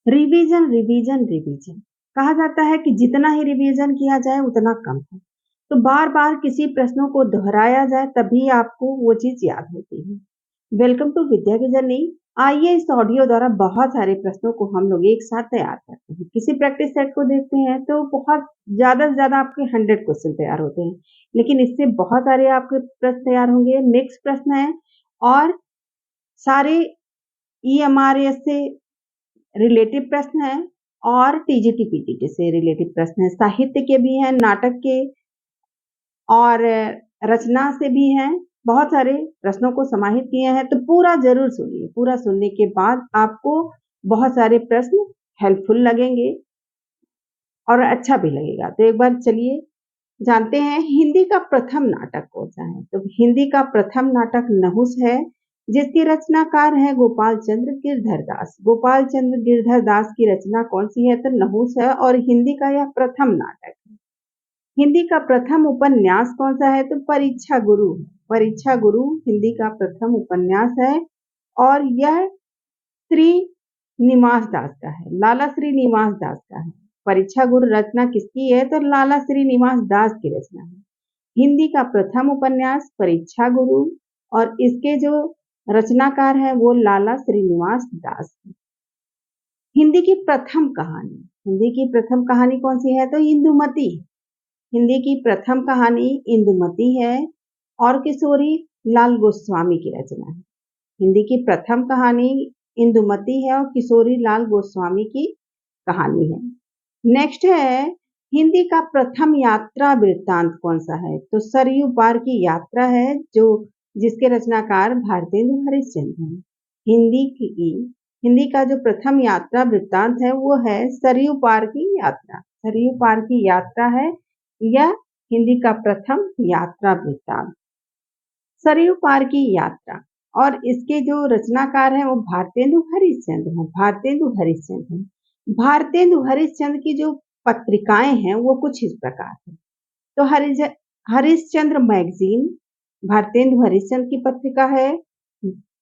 Revision revision revision कहा जाता है कि जितना ही रिवीजन किया जाए उतना कम है। तो बार बार किसी प्रश्नों को दोहराया जाए तभी आपको वो चीज याद होती है। वेलकम टू विद्या की जर्नी। आइए इस ऑडियो द्वारा बहुत सारे प्रश्नों को हम लोग एक साथ तैयार करते हैं। किसी प्रैक्टिस सेट को देखते हैं तो बहुत ज्यादा से ज्यादा आपके 100 क्वेश्चन तैयार होते हैं, लेकिन इससे बहुत सारे आपके प्रश्न तैयार होंगे। मिक्स प्रश्न है और सारे ईएमआरएस से रिलेटिव प्रश्न है और टीजीटी पीटीटी से रिलेटिव प्रश्न है। साहित्य के भी हैं, नाटक के और रचना से भी हैं। बहुत सारे प्रश्नों को समाहित किए हैं, तो पूरा जरूर सुनिए। पूरा सुनने के बाद आपको बहुत सारे प्रश्न हेल्पफुल लगेंगे और अच्छा भी लगेगा। तो एक बार चलिए जानते हैं हिंदी का प्रथम नाटक कौन सा है। तो हिंदी का प्रथम नाटक नहुस है, जिसके रचनाकार है गोपाल चंद्र गिरधर दास। गोपाल चंद्र गिरधर दास की रचना कौन सी है, तो नहुस है और हिंदी का यह प्रथम नाटक है। हिंदी का प्रथम उपन्यास कौन सा है, तो परीक्षा गुरु। परीक्षा गुरु हिंदी का प्रथम उपन्यास है और यह श्री निवास दास का है, लाला श्री निवास दास का है। परीक्षा गुरु रचना किसकी है, तो लाला श्री निवास दास की रचना है। हिंदी का प्रथम उपन्यास परीक्षा गुरु और इसके जो रचनाकार है वो लाला श्रीनिवास दास है। हिंदी की प्रथम कहानी, हिंदी की प्रथम कहानी कौन सी है, तो इंदुमती। हिंदी की प्रथम कहानी इंदुमती है और किशोरी लाल गोस्वामी की रचना है। हिंदी की प्रथम कहानी इंदुमती है और किशोरी लाल गोस्वामी की कहानी है। नेक्स्ट है हिंदी का प्रथम यात्रा वृत्तांत कौन सा है, तो सरयू पार की यात्रा है, जो जिसके रचनाकार भारतेंदु हरिश्चंद्र हैं। हिंदी का जो प्रथम यात्रा वृत्तांत है वो है सरयू पार की यात्रा। सरयू पार की यात्रा है यह हिंदी का प्रथम यात्रा वृत्तांत। सरयू पार की यात्रा और इसके जो रचनाकार हैं वो भारतेंदु हरिश्चंद्र हैं। भारतेंदु हरिश्चंद्र हैं। भारतेंदु हरिश्चंद्र की जो पत्रिकाएं हैं वो कुछ इस प्रकार है। तो हरिश्चंद्र मैगजीन भारतेंदु हरिश्चंद्र की पत्रिका है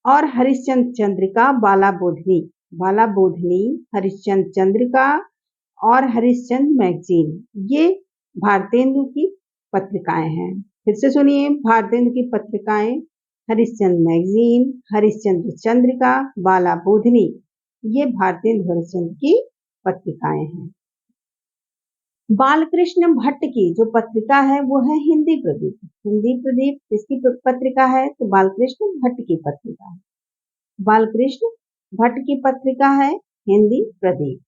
और हरिश्चंद्र चंद्रिका बाला बोधनी, बाला बोधनी हरिश्चंद्र चंद्रिका और हरिश्चंद्र मैगजीन ये भारतेंदु की पत्रिकाएं हैं। फिर से सुनिए, भारतेंदु की पत्रिकाएं हरिश्चंद्र मैगजीन, हरिश्चंद्र चंद्रिका, बाला बोधनी ये भारतेंदु हरिश्चंद्र की पत्रिकाएं हैं। बालकृष्ण भट्ट की जो पत्रिका है वो है हिंदी प्रदीप। हिंदी प्रदीप किसकी पत्रिका है, तो बालकृष्ण भट्ट की पत्रिका है। बालकृष्ण भट्ट की पत्रिका है हिंदी प्रदीप।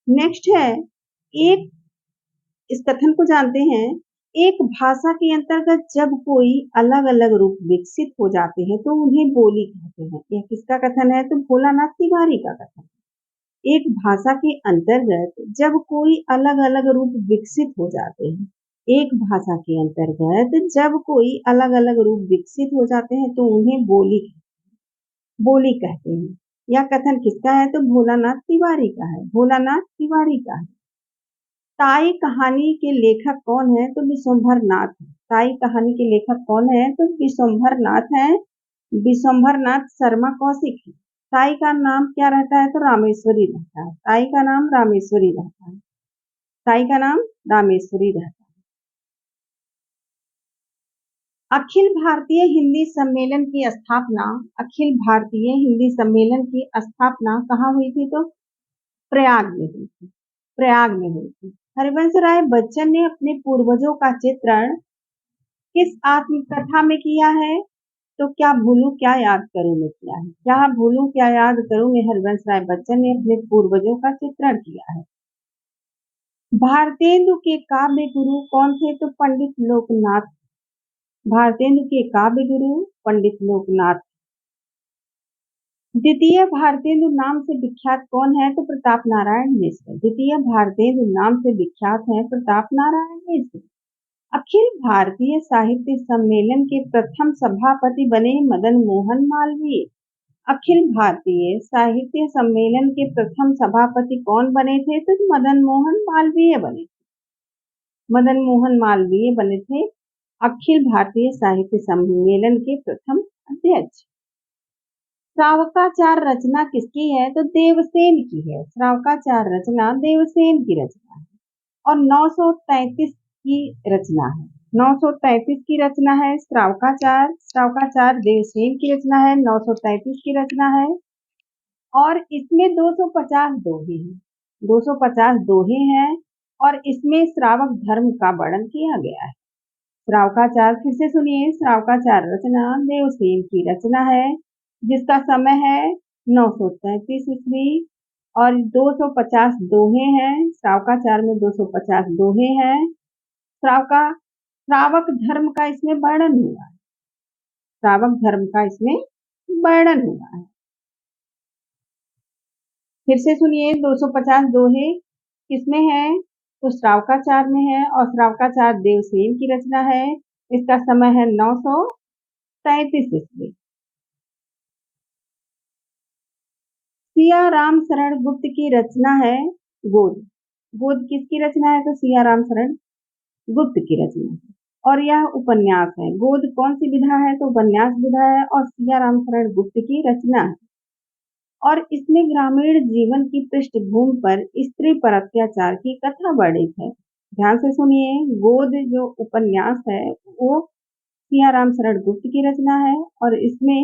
नेक्स्ट है एक, इस कथन को जानते हैं, एक भाषा के अंतर्गत जब कोई अलग अलग रूप विकसित हो जाते हैं तो उन्हें बोली कहते हैं। यह किसका कथन है, तो भोलानाथ तिवारी का कथन। एक भाषा के अंतर्गत जब कोई अलग अलग रूप विकसित हो जाते हैं, एक भाषा के अंतर्गत जब कोई अलग अलग रूप विकसित हो जाते हैं तो उन्हें बोली कहते हैं। यह कथन किसका है, तो भोलानाथ तिवारी का है। भोलानाथ तिवारी का है। ताई कहानी के लेखक कौन है, तो विश्वंभर नाथ। ताई कहानी के लेखक कौन है, तो विश्वंभर नाथ है। विश्वंभर नाथ शर्मा कौशिक है। ताई का नाम क्या रहता है, तो रामेश्वरी रहता है। ताई का नाम रामेश्वरी रहता है। ताई का नाम रामेश्वरी रहता है। अखिल भारतीय हिंदी सम्मेलन की स्थापना, अखिल भारतीय हिंदी सम्मेलन की स्थापना कहाँ हुई थी, तो प्रयाग में हुई थी। प्रयाग में हुई थी। हरिवंश राय बच्चन ने अपने पूर्वजों का चित्रण किस आत्मकथा में किया है, तो क्या भूलूं क्या याद करूं में किया है। क्या भूलूं क्या याद करूं में हरिवंश राय बच्चन ने अपने पूर्वजों का चित्रण किया है। भारतेंदु के काव्य गुरु कौन थे, तो पंडित लोकनाथ। भारतेंदु के काव्य गुरु पंडित लोकनाथ। द्वितीय भारतेंदु नाम से विख्यात कौन है, तो प्रताप नारायण मिश्र। द्वितीय भारतेंदु नाम से विख्यात है प्रताप नारायण मिश्र। अखिल भारतीय साहित्य सम्मेलन के प्रथम सभापति बने मदन मोहन मालवीय। अखिल भारतीय साहित्य सम्मेलन के प्रथम सभापति कौन बने थे, तो मदन मोहन मालवीय बने थे। मदन मोहन मालवीय बने थे अखिल भारतीय साहित्य सम्मेलन के प्रथम अध्यक्ष। श्रावकाचार रचना किसकी है? तो देवसेन की है। श्रावकाचार रचना देवसेन की रचना है और 933 की रचना है। 933 की रचना है श्रावकाचार। श्रावकाचार देवसेन की रचना है, 933 की रचना है और इसमें 250 दोहे हैं। 250 दोहे हैं और इसमें श्रावक धर्म का वर्णन किया गया है। श्रावकाचार फिर से सुनिए, श्रावकाचार रचना देवसेन की रचना है जिसका समय है 933 ईस्वी और 250 दोहे हैं। श्रावकाचार में 250 दोहे हैं। श्रावक धर्म का इसमें वर्णन हुआ है। श्रावक धर्म का इसमें वर्णन हुआ है। फिर से सुनिए, 250 दोहे किसमें है? तो श्रावकाचार में है और श्रावकाचार देवसेन की रचना है। इसका समय है 933 ईस्वी। सिया राम शरण गुप्त की रचना है गोद। गोद किसकी रचना है? तो सिया राम शरण गुप्त की रचना है और यह उपन्यास है। गोद कौन सी विधा है? तो उपन्यास विधा है और सिया राम शरण गुप्त की रचना है और इसमें ग्रामीण जीवन की पृष्ठभूमि पर स्त्री पर अत्याचार की कथा वर्णित है। ध्यान से सुनिए, गोद जो उपन्यास है वो सियाराम शरण गुप्त की रचना है और इसमें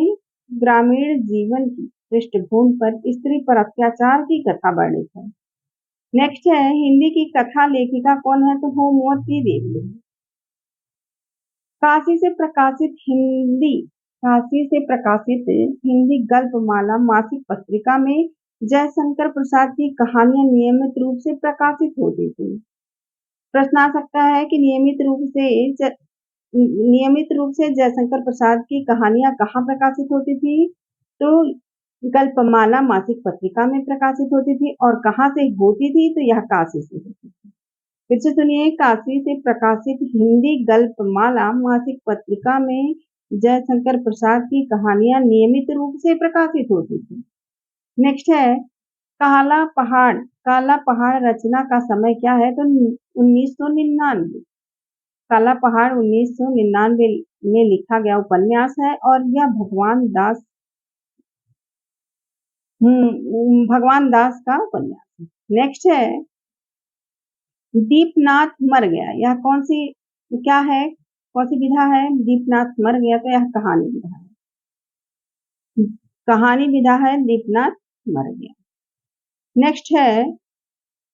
ग्रामीण जीवन की पृष्ठभूमि पर स्त्री पर अत्याचार की कथा वर्णित है। नेक्स्ट है, हिंदी की कथा लेखिका कौन है? तो होमवती देवी है। काशी से प्रकाशित हिंदी गल्पमाला मासिक पत्रिका में जयशंकर प्रसाद की कहानियां नियमित रूप से प्रकाशित होती थी। प्रश्न आ सकता है कि नियमित रूप से जयशंकर प्रसाद की कहानियां कहाँ प्रकाशित होती थी? तो गल्पमाला मासिक पत्रिका में प्रकाशित होती थी और कहाँ से होती थी? तो यह काशी से होती थी। फिर से सुनिए, काशी से प्रकाशित हिंदी गल्पमाला मासिक पत्रिका में जयशंकर प्रसाद की कहानियां नियमित रूप से प्रकाशित होती थी। नेक्स्ट है, काला पहाड़ रचना का समय क्या है? तो 1999। काला पहाड़ 1999 में लिखा गया उपन्यास है और यह भगवान दास का उपन्यास है। नेक्स्ट है, दीपनाथ मर गया, यह कौन सी विधा है? दीपनाथ मर गया तो यह कहानी विधा है। कहानी विधा है दीपनाथ मर गया। नेक्स्ट है,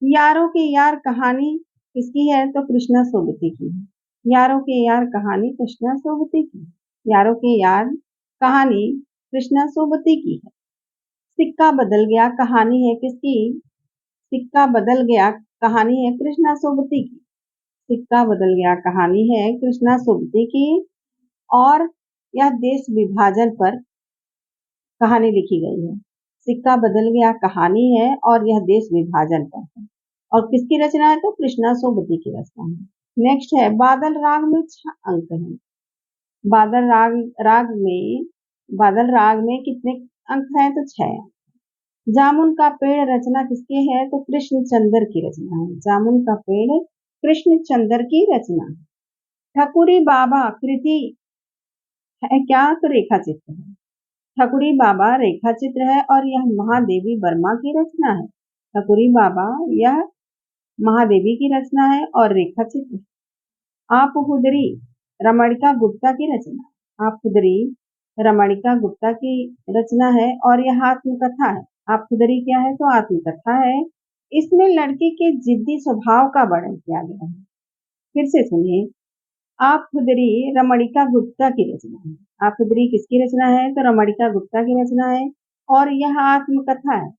यारों के यार कहानी किसकी है? तो कृष्णा सोबती की है। यारों के यार कहानी कृष्णा सोबती की है। यारों के यार कहानी कृष्णा सोबती की है। सिक्का बदल गया कहानी है किसकी? सिक्का बदल गया कहानी है कृष्णा सोबती की। सिक्का बदल गया कहानी है कृष्णा सोबती की और यह देश विभाजन पर कहानी लिखी गई है। सिक्का बदल गया कहानी है और यह देश विभाजन पर है और किसकी रचना है? तो कृष्णा सोबती की रचना है। नेक्स्ट है, बादल राग में 6 अंक हैं। बादल राग में कितने अंक हैं? तो 6 अंक। जामुन का पेड़ रचना किसकी है? तो कृष्णचंद्र की रचना है। जामुन का पेड़ कृष्णचंद्र की रचना है। ठकुरी बाबा कृति है क्या? तो रेखा चित्र है। ठकुरी बाबा रेखा चित्र है और यह महादेवी वर्मा की रचना है। ठकुरी बाबा यह महादेवी की रचना है और रेखा चित्र। आप हुदरी रमणिका गुप्ता की रचना। आप हुदरी रमणिका गुप्ता की रचना है और यह आत्मकथा है। आप हुदरी क्या है? तो आत्मकथा है। इसमें लड़की के जिद्दी स्वभाव का वर्णन किया गया है। फिर से सुनिए, आप खुदरी रमणिका गुप्ता की रचना है। आप खुदरी किसकी रचना है? तो रमणिका गुप्ता की रचना है और यह आत्मकथा है।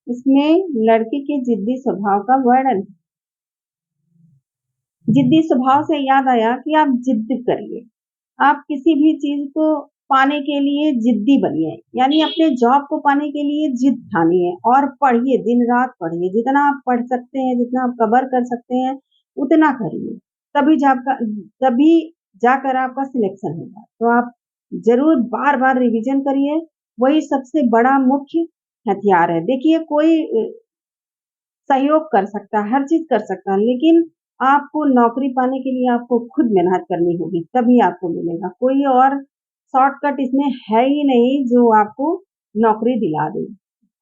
इसमें लड़की के जिद्दी स्वभाव का वर्णन। जिद्दी स्वभाव से याद आया कि आप जिद्द करिए। आप किसी भी चीज को पाने के लिए जिद्दी बनिए, यानी अपने जॉब को पाने के लिए जिद ठानिए और पढ़िए, दिन रात पढ़िए। जितना आप पढ़ सकते हैं, जितना आप कवर कर सकते हैं उतना करिए, तभी जाकर आपका सिलेक्शन होगा। तो आप जरूर बार बार रिवीजन करिए, वही सबसे बड़ा मुख्य हथियार है। देखिए, कोई सहयोग कर सकता है, हर चीज कर सकता है, लेकिन आपको नौकरी पाने के लिए आपको खुद मेहनत करनी होगी, तभी आपको मिलेगा। कोई और शॉर्टकट इसमें है ही नहीं जो आपको नौकरी दिला दे,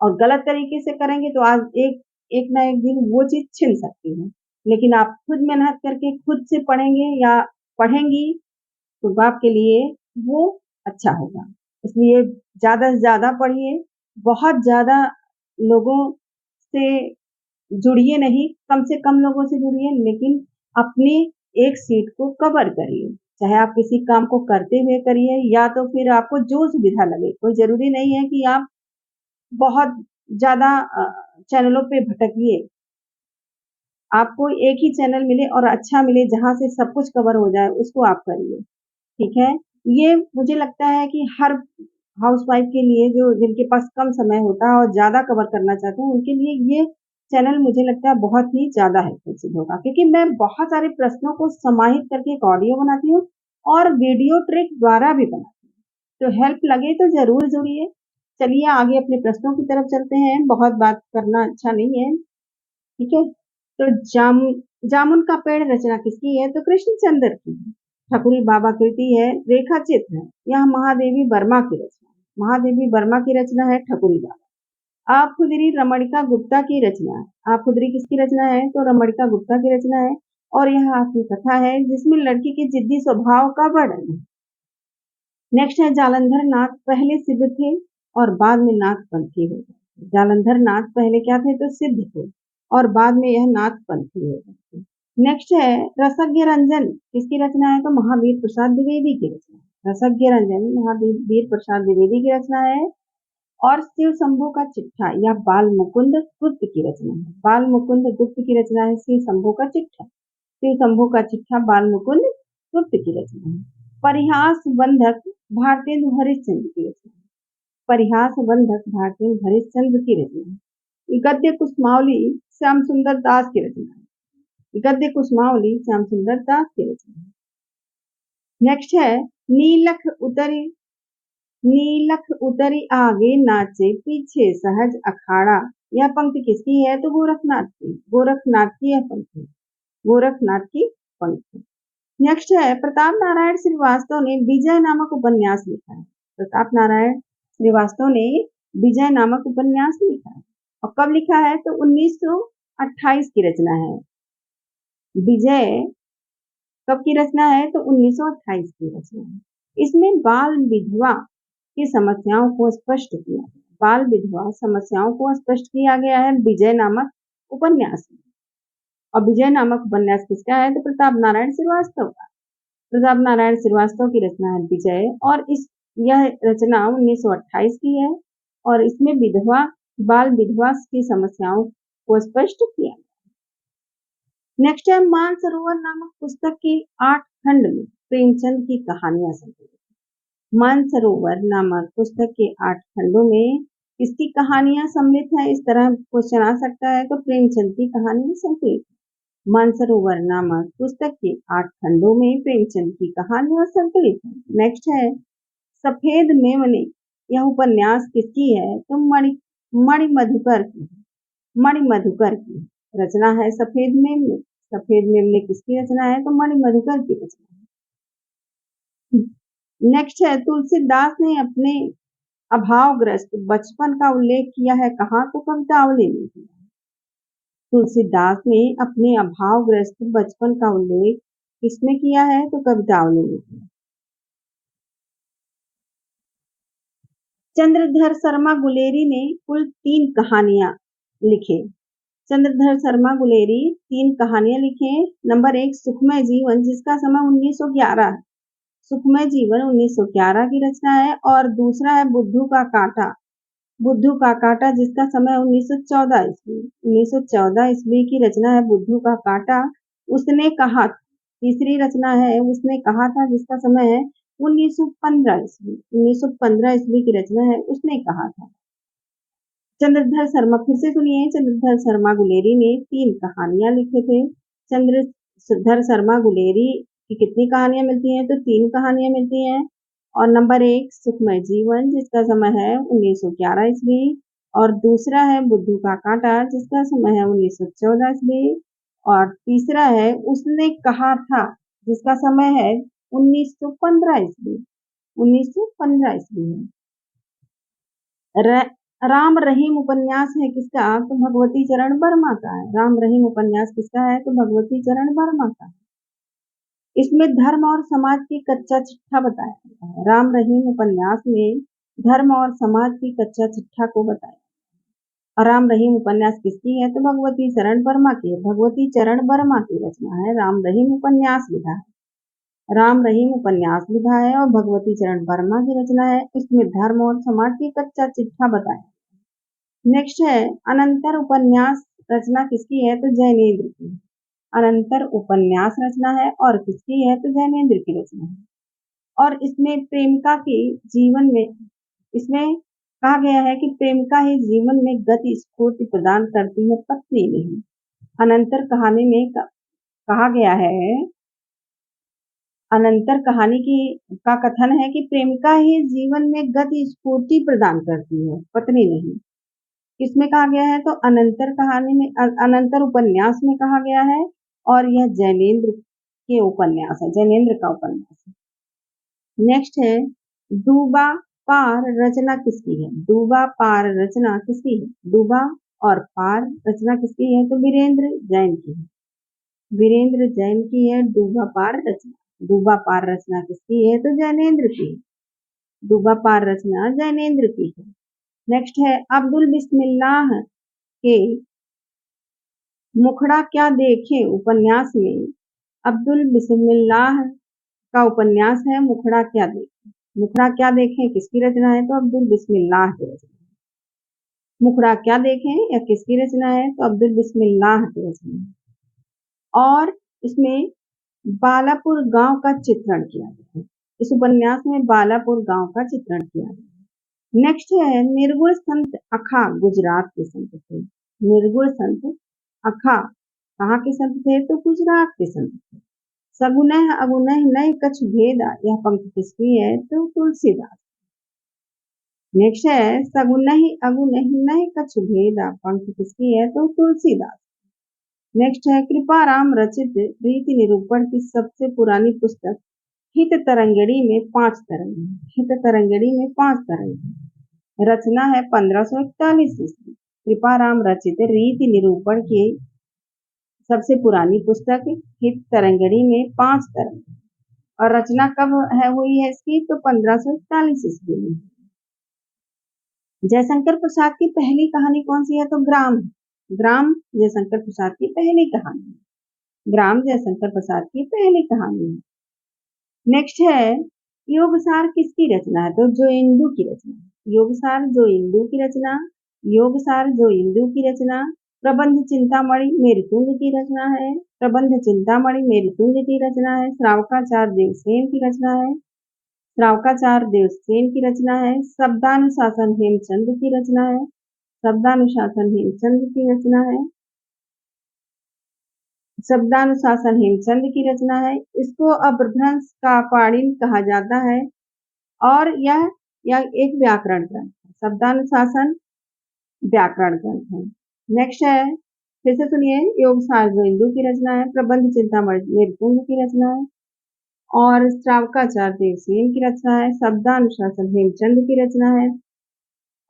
और गलत तरीके से करेंगे तो आज एक एक ना एक दिन वो चीज़ छिन सकती है। लेकिन आप खुद मेहनत करके खुद से पढ़ेंगे या पढ़ेंगी तो आपके लिए वो अच्छा होगा। इसलिए ज़्यादा से ज़्यादा पढ़िए, बहुत ज़्यादा लोगों से जुड़िए नहीं, कम से कम लोगों से जुड़िए, लेकिन अपनी एक सीट को कवर करिए। चाहे आप किसी काम को करते हुए करिए या तो फिर आपको जो सुविधा लगे। कोई ज़रूरी नहीं है कि आप बहुत ज़्यादा चैनलों पे भटकिए। आपको एक ही चैनल मिले और अच्छा मिले जहाँ से सब कुछ कवर हो जाए, उसको आप करिए। ठीक है? ये मुझे लगता है कि हर हाउसवाइफ के लिए जो जिनके पास कम समय होता है और ज़्यादा कवर करना चाहते हैं, उनके लिए ये चैनल मुझे लगता है बहुत ही ज़्यादा हेल्पफुल सिद्ध होगा, क्योंकि मैं बहुत सारे प्रश्नों को समाहित करके एक ऑडियो बनाती हूँ और वीडियो ट्रिक द्वारा भी बनाती हूँ। तो हेल्प लगे तो ज़रूर जुड़िए। चलिए आगे अपने प्रश्नों की तरफ चलते हैं, बहुत बात करना अच्छा नहीं है। ठीक है? तो जामुन का पेड़ रचना किसकी है? तो कृष्णचंद्र की है। ठकुरी बाबा कृति है, रेखा चित्र है। यह महादेवी वर्मा की रचना है। महादेवी वर्मा की रचना है ठकुरी बाबा। आप खुदरी रमणिका गुप्ता की रचना है। आप खुदरी किसकी रचना है? तो रमणिका गुप्ता की रचना है। और यह आपकी कथा है जिसमें लड़की के जिद्दी स्वभाव का वर्णन है। नेक्स्ट है जालंधर नाथ पहले सिद्ध थे और बाद में नाथ पंथी हो गए। जालंधर नाथ पहले क्या थे? तो सिद्ध थे और बाद में यह नाथ पंथी हो गए। नेक्स्ट है रसज्ञ रंजन किसकी रचना है? तो महावीर प्रसाद द्विवेदी की रचना है। रसज्ञ रंजन महावीर प्रसाद द्विवेदी की रचना है। और शिव शंभू का चिट्ठा यह बाल मुकुंद गुप्त की रचना है। बाल मुकुंद गुप्त की रचना है शिव शंभू का चिट्ठा। शिव शंभू का चिट्ठा बाल मुकुंद गुप्त की रचना है। परिहास बंधक भारतेंदु हरिश्चंद्र की रचना है। परिहास बंधक भारतेंदु हरिश्चंद्र की रचना है। गद्य कुसुमावली श्याम सुंदर दास की रचना है। गद्य कुसुमावली श्याम सुंदर दास की रचना है। नेक्स्ट है नीलख उतरी नीलख उतरी आगे नाचे पीछे सहज अखाड़ा। यह पंक्ति किसकी है? तो गोरखनाथ की। गोरखनाथ की यह पंक्ति। गोरखनाथ की पंक्ति। नेक्स्ट है प्रताप नारायण श्रीवास्तव ने विजय नामक उपन्यास लिखा है। प्रताप नारायण श्रीवास्तव ने विजय नामक उपन्यास लिखा है। और कब लिखा है? तो 1928 की रचना है। विजय कब की रचना है? तो 1928 की रचना है। इसमें बाल विधवा की समस्याओं को स्पष्ट किया गया। बाल विधवा समस्याओं को स्पष्ट किया गया है विजय नामक उपन्यास में। और विजय नामक उपन्यास किसका है? तो प्रताप नारायण श्रीवास्तव का। प्रताप नारायण श्रीवास्तव की रचना है विजय। और यह रचना 1928 की है और इसमें विधवा बाल विधवा की समस्याओं को स्पष्ट किया। नेक्स्ट है मानसरोवर नामक पुस्तक के 8 खंड में प्रेमचंद की कहानियां संकलित। मानसरोवर नामक पुस्तक के 8 खंडों में किसकी कहानियां सम्मिलित है? इस तरह क्वेश्चन आ सकता है। तो प्रेमचंद की कहानियां संकलित। मानसरोवर नामक पुस्तक के 8 खंडों में प्रेमचंद की कहानियां संकलित है। नेक्स्ट है सफेद मेमने यह उपन्यास किसकी है? तो मणिमधुकर की। मणिमधुकर की रचना है सफेद मेमने। सफेद मेमने किसकी रचना है? तो मणिमधुकर की रचना है। नेक्स्ट है तुलसीदास ने अपने अभावग्रस्त बचपन का उल्लेख किया है कहाँ? तो कवितावली में किया। तुलसीदास ने अपने अभावग्रस्त बचपन का उल्लेख किसमें किया है? तो कवितावली में किया। चंद्रधर शर्मा गुलेरी ने कुल 3 कहानियां लिखे। चंद्रधर शर्मा गुलेरी 3 कहानियां लिखे। नंबर 1 सुखमय जीवन जिसका समय 1911 है। सुखमय जीवन 1911 की रचना है। और दूसरा है बुद्धू का कांटा। बुद्धू का कांटा जिसका समय 1914 ईस्वी। 1914 ईस्वी की रचना है बुद्धू का कांटा। उसने कहा तीसरी रचना है उसने कहा था जिसका समय है 1915 ईस्वी। 1915 ईस्वी की रचना है उसने कहा था। चंद्रधर शर्मा फिर से सुनिए। चंद्रधर शर्मा गुलेरी ने 3 कहानियां लिखे थे। चंद्रधर शर्मा गुलेरी की कितनी कहानियां मिलती हैं? तो 3 कहानियां मिलती हैं। और नंबर 1 सुखमय जीवन जिसका समय है 1911 ईस्वी। और दूसरा है बुद्धू का कांटा जिसका समय है 1914 ईस्वी। और तीसरा है उसने कहा था जिसका समय है 1915 ईस्वी। 1915 ईस्वी है। राम रहीम उपन्यास है किसका? तो भगवती चरण वर्मा का है। राम रहीम उपन्यास किसका है? तो भगवती चरण वर्मा का है। इसमें धर्म और समाज की कच्चा चिट्ठा बताया गया है। राम रहीम उपन्यास में धर्म और समाज की कच्चा चिट्ठा को बताया। और राम रहीम उपन्यास किसकी है? तो भगवती चरण वर्मा की है। भगवती चरण वर्मा की रचना है राम रहीम उपन्यास विधा है। राम रहीम उपन्यास विधा है और भगवती चरण वर्मा की रचना है। इसमें धर्म और समाज की कच्चा चिट्ठा बताया। नेक्स्ट है अनंतर उपन्यास रचना किसकी है? तो जैनेन्द्र की। अनंतर उपन्यास रचना है और किसकी है? तो जैनेन्द्र की रचना है। और इसमें प्रेमिका के जीवन में इसमें कहा गया है कि प्रेमिका ही जीवन में गति स्फूर्ति प्रदान करती है, पत्नी नहीं। अनंतर कहानी में कहा गया है, अनंतर कहानी की का कथन है कि प्रेमिका ही जीवन में गति स्फूर्ति प्रदान करती है, पत्नी नहीं। किसमें कहा गया है? तो अनंतर कहानी में, अनंतर उपन्यास में कहा गया है और यह जैनेन्द्र के उपन्यास है, जैनेन्द्र का उपन्यास है। नेक्स्ट है डूबा पार रचना किसकी है? डूबा पार रचना किसकी है? डूबा और पार रचना किसकी है? तो वीरेंद्र जैन की है। वीरेंद्र जैन की है डूबा पार रचना। डूबा पार रचना किसकी है? तो जैनेन्द्र की। डूबा पार रचना जैनेन्द्र की है। नेक्स्ट है अब्दुल बिस्मिल्लाह के मुखड़ा क्या देखे उपन्यास में। अब्दुल बिस्मिल्लाह का उपन्यास है मुखड़ा क्या देखे। मुखड़ा क्या देखें किसकी रचना है? तो अब्दुल बिस्मिल्लाह की रचना है। मुखड़ा क्या देखें या किसकी रचना है? तो अब्दुल बिस्मिल्लाह की रचना है। और इसमें बालापुर गांव का चित्रण किया गया है। इस उपन्यास में बालापुर गांव का चित्रण किया गया है। नेक्स्ट है निर्गुण संत अखा गुजरात के संत थे। निर्गुण संत अखा कहाँ के संत थे? तो गुजरात के संत थे। सगुनह अगुनह नय कछ भेदा, यह पंक्ति किसकी है? तो तुलसीदास। नेक्स्ट है सगुनह अगुनह नय कछ भेदा, पंक्ति किसकी है? तो तुलसीदास। नेक्स्ट है कृपाराम रचित रीति निरूपण की सबसे पुरानी पुस्तक हित तरंगड़ी में 5 तरंग है। हित तरंगड़ी में 5 तरंग है। रचना है 1541 ईस्वी। कृपाराम रचित रीति निरूपण की सबसे पुरानी पुस्तक हित तरंगड़ी में 5 तरंग और रचना कब है हुई है इसकी? तो 1541 ईस्वी में। जयशंकर प्रसाद की पहली कहानी कौन सी है? तो ग्राम। ग्राम जयशंकर प्रसाद की पहली कहानी। ग्राम जयशंकर प्रसाद की पहली कहानी है। नेक्स्ट है योगसार किसकी रचना है? तो जो इंदु की रचना। योगसार जो इंदु की रचना। योगसार जो इंदु की रचना। प्रबंध चिंतामणि मेरुतुंग की रचना है। प्रबंध चिंतामणि मेरुतुंग की रचना है। श्रावकाचार्य देवसेन की रचना है। श्रावकाचार्य देवसेन की रचना है। शब्दानुशासन हेमचंद की रचना है। शब्दानुशासन हेमचंद की रचना है। शब्दानुशासन हेमचंद की रचना है। इसको अपभ्रंश का पाणिनि कहा जाता है और यह एक व्याकरण ग्रंथ है। शब्दानुशासन व्याकरण ग्रंथ है। नेक्स्ट है फिर से सुनिए, योगसार जो इंदु की रचना है। प्रबंध चिंतामणि मेरुतुंग की रचना है और श्रावकाचार्य देवसेन की रचना है। शब्दानुशासन हेमचंद की रचना है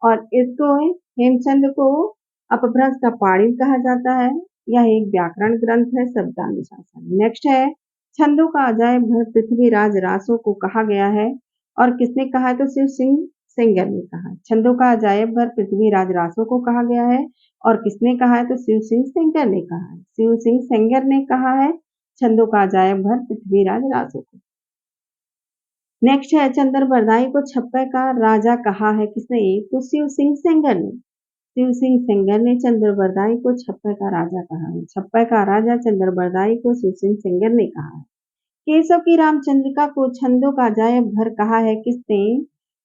और इसको हेमचंद को अपभ्रंश का पाणिनि कहा जाता है। यह एक व्याकरण ग्रंथ है शब्दानुशासन। नेक्स्ट है छंदों का अजायब घर पृथ्वीराज रासो को कहा गया है और किसने कहा है? तो शिव सिंह सेंगर ने कहा। छंदों का अजायब घर पृथ्वीराज रासो को कहा गया है और किसने कहा है? तो शिव सिंह सेंगर ने कहा है। शिव सिंह सेंगर ने कहा है छंदों का अजायब घर पृथ्वीराज रासो को। नेक्स्ट है चंद्रबरदाई को छप्पर का राजा कहा है किसने? तो शिव सिंह सेंगर ने। शिव सिंह सेंगर ने चंद्रबरदाई को छप्पर का राजा कहा है। छप्पर का राजा चंद्रबरदाई को शिव सिंह सेंगर ने कहा है। केशव की रामचंद्रिका को छंदों का अजायब घर कहा है किसने?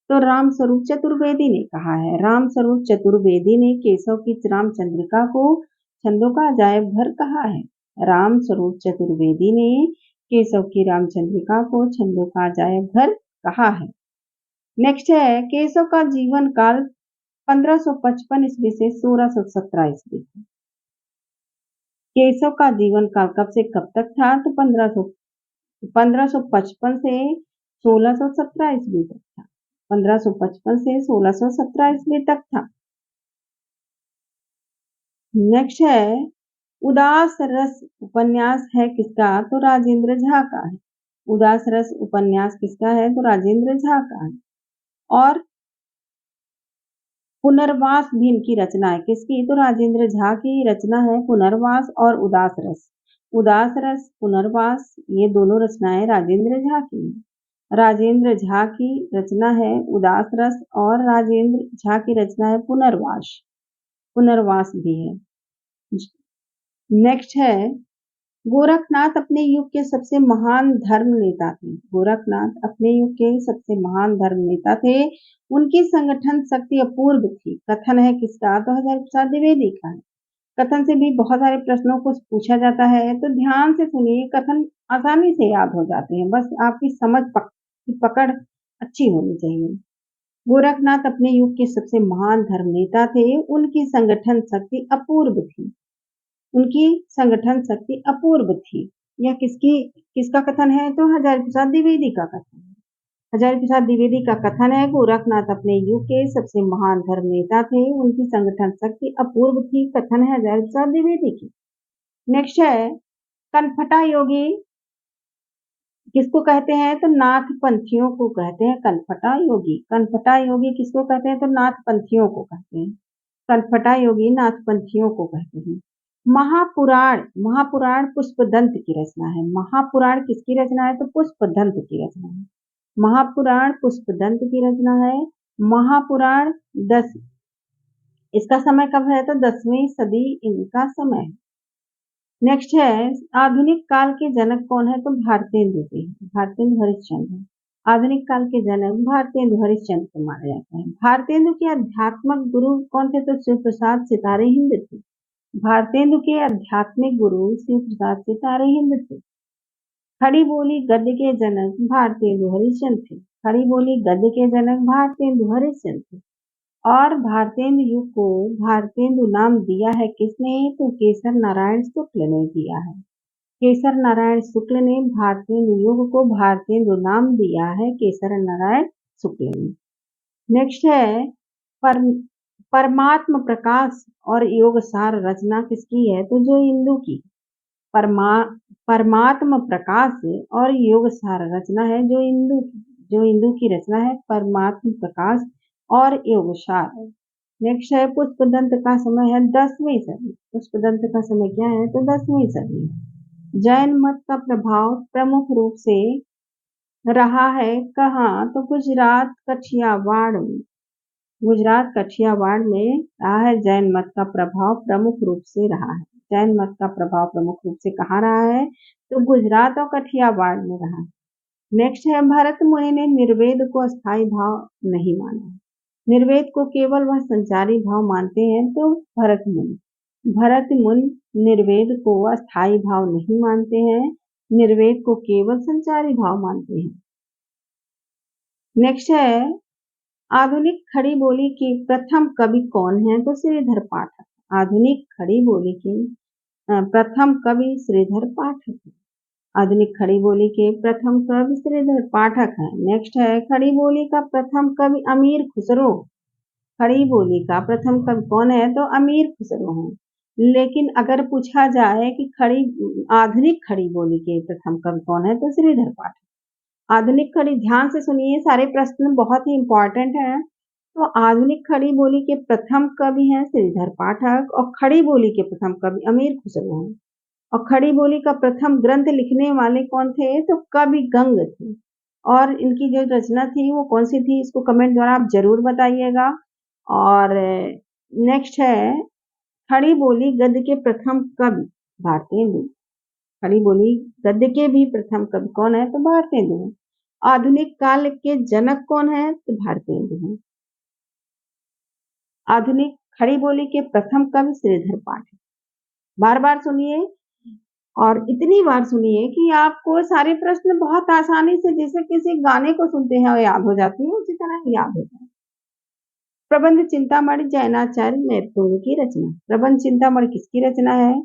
तो रामस्वरूप चतुर्वेदी ने कहा है। रामस्वरूप चतुर्वेदी ने केशव की रामचंद्रिका को छंदों का अजायब घर कहा है। रामस्वरूप चतुर्वेदी ने केशव की रामचंद्रिका को छंदों का अजायब घर कहा है। नेक्स्ट है केशव का जीवन काल 1555 ईस्वी से 1617 ईस्वी। केशव का जीवन काल कब से कब तक था? तो 1555 से 1617 ईस्वी तक था। 1555 से 1617 ईस्वी तक था। नेक्स्ट है, उदास रस उपन्यास है किसका? तो राजेंद्र झा का है। उदास रस उपन्यास किसका है? तो राजेंद्र झा का है। और पुनर्वास भी इनकी रचना है। किसकी? तो राजेंद्र झा की रचना है पुनर्वास और उदास रस। उदास रस, पुनर्वास, ये दोनों रचनाएं राजेंद्र झा की हैं। राजेंद्र झा की रचना है उदास रस और राजेंद्र झा की रचना है पुनर्वास। पुनर्वास भी है। नेक्स्ट है, गोरखनाथ अपने युग के सबसे महान धर्म नेता थे। गोरखनाथ अपने युग के सबसे महान धर्म नेता थे। उनकी संगठन शक्ति अपूर्व थी। कथन है किसका? तो हजारी प्रसाद द्विवेदी का है। कथन से भी बहुत सारे प्रश्नों को पूछा जाता है, तो ध्यान से सुनिए। कथन आसानी से याद हो जाते हैं, बस आपकी पकड़ अच्छी होनी चाहिए। गोरखनाथ अपने युग के सबसे महान धर्म नेता थे। उनकी संगठन शक्ति अपूर्व थी। उनकी संगठन शक्ति अपूर्व थी। यह किसका कथन है? तो हजारी प्रसाद द्विवेदी का कथन है। हजारी प्रसाद द्विवेदी का कथन है, गोरखनाथ अपने युग के सबसे महान धर्म नेता थे। उनकी संगठन शक्ति अपूर्व थी। कथन है हजारी प्रसाद द्विवेदी की। नेक्स्ट है, कनफटा योगी किसको कहते हैं? तो नाथ पंथियों को कहते हैं कनफटा योगी। कनफटा योगी किसको कहते हैं? तो नाथ पंथियों को कहते हैं। कनफटा योगी नाथ पंथियों को कहते हैं। महापुराण, महापुराण पुष्पदंत की रचना है। महापुराण किसकी रचना है? तो पुष्पदंत की रचना है। महापुराण पुष्पदंत की रचना है। महापुराण 10, इसका समय कब है? तो 10वीं सदी इनका समय है। नेक्स्ट है, आधुनिक काल के जनक कौन है? तो भारतेंदु जी, भारतेंदु हरिश्चंद्र। आधुनिक काल के जनक भारतेंदु हरिश्चंद्र को माना जाता है। भारतेंदु के आध्यात्मिक गुरु कौन थे? तो शिव प्रसाद सितारे हिंद थे। भारतेंदु के आध्यात्मिक गुरु शिव प्रसाद सितारे हिंद थे। खड़ी बोली गद्य के जनक भारतेंदु हरिश्चंद्र थे। खड़ी बोली गद्य के जनक भारतेंदु हरिश्चंद्र थे। और भारतेंदु युग को भारतेंदु नाम दिया है किसने? तो केसर नारायण शुक्ल ने दिया है। केसर नारायण शुक्ल ने भारतेंदु युग को भारतेंदु नाम दिया है, केसर नारायण शुक्ल ने। नेक्स्ट है, पर परमात्म प्रकाश और योगसार रचना किसकी है? तो जो इंदु की। परमात्म प्रकाश और योगसार रचना है जो इंदु की रचना है परमात्म प्रकाश और योगसार। नेक्स्ट है, पुष्पदंत का समय है 10वीं सदी। पुष्पदंत का समय क्या है? तो 10वीं सदी। जैन मत का प्रभाव प्रमुख रूप से रहा है कहाँ? तो गुजरात कठियावाड़ में। गुजरात कठियावाड़ में रहा है जैन मत का प्रभाव प्रमुख रूप से रहा है। जैन मत का प्रभाव प्रमुख रूप से कहाँ रहा है? तो गुजरात और कठियावाड़ में रहा है। नेक्स्ट है, भरत मुनि ने निर्वेद को अस्थाई भाव नहीं माना। निर्वेद को केवल वह संचारी भाव मानते हैं, तो भरत मुनि निर्वेद को अस्थाई भाव नहीं मानते हैं, निर्वेद को केवल संचारी भाव मानते हैं। नेक्स्ट है, आधुनिक खड़ी बोली के प्रथम कवि कौन है? तो श्रीधर पाठक। आधुनिक खड़ी बोली के प्रथम कवि श्रीधर पाठक है। आधुनिक खड़ी बोली के प्रथम कवि श्रीधर पाठक है। नेक्स्ट है, खड़ी बोली का प्रथम कवि अमीर खुसरो। खड़ी बोली का प्रथम कवि कौन है? तो अमीर खुसरो है। लेकिन अगर पूछा जाए कि आधुनिक खड़ी बोली के प्रथम कवि कौन है? तो श्रीधर पाठक। आधुनिक खड़ी, ध्यान से सुनिए, सारे प्रश्न बहुत ही इंपॉर्टेंट हैं। तो आधुनिक खड़ी बोली के प्रथम कवि हैं श्रीधर पाठक और खड़ी बोली के प्रथम कवि अमीर खुसरो हैं। और खड़ी बोली का प्रथम ग्रंथ लिखने वाले कौन थे? तो कवि गंग थे। और इनकी जो रचना थी वो कौन सी थी? इसको कमेंट द्वारा आप जरूर बताइएगा। और नेक्स्ट है, खड़ी बोली गद्य के प्रथम कवि भारतेंदु। खड़ी बोली गद्य के भी प्रथम कवि कौन है? तो भारतेंदु है। आधुनिक काल के जनक कौन है? तो भारतेंदु है। आधुनिक खड़ी बोली के प्रथम कवि श्रीधर पाठक। बार बार सुनिए और इतनी बार सुनिए कि आपको सारे प्रश्न बहुत आसानी से, जैसे किसी गाने को सुनते हैं और याद हो जाती है, उसी तरह याद होता है। प्रबंध चिंतामणि जैनाचार्य मैत्तुंग की रचना। प्रबंध चिंतामणि किसकी रचना है?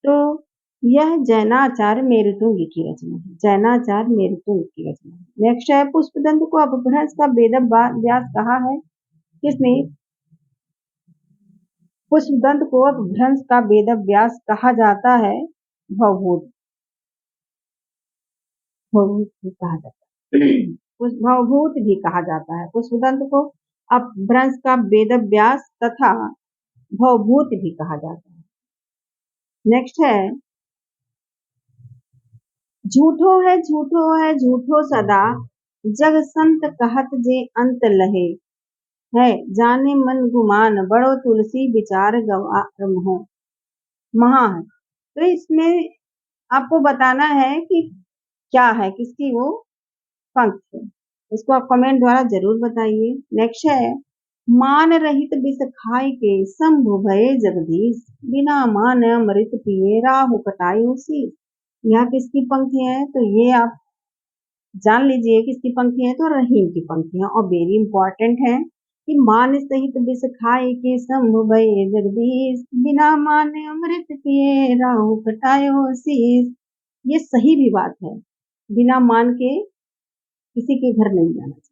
तो यह जैनाचार्य मेरुतुंग की रचना है। जैनाचार्य मेरुतुंग की रचना है। नेक्स्ट है, पुष्पदंत को अपभ्रंश का वेदव्यास कहा है। किसने? पुष्पदंत को अपभ्रंश का वेदव्यास कहा जाता है। भवभूत भवभूत भी कहा जाता है। भवभूत भी कहा जाता है पुष्पदंत को। अपभ्रंश का वेदव्यास तथा भवभूत भी कहा जाता है। नेक्स्ट है, झूठो सदा जग संत कहत जे अंत लहे है जाने मन गुमान बड़ो तुलसी विचार गवार महा है। तो इसमें आपको बताना है कि क्या है, किसकी वो पंक्ति है। इसको आप कमेंट द्वारा जरूर बताइए। नेक्स्ट है, मान रहित विष खाय के शंभु भये जगदीश बिना मान अमृत पिए राहु कटायो शीश। यह किसकी पंक्ति है? तो ये आप जान लीजिए किसकी पंक्ति है। तो रहीम की पंक्ति है और वेरी इंपॉर्टेंट है कि मान सहित विष खाए के शंभु भये जगदीश बिना मान अमृत पिए राहु कटायो शीश। ये सही भी बात है, बिना मान के किसी के घर नहीं जाना चाहिए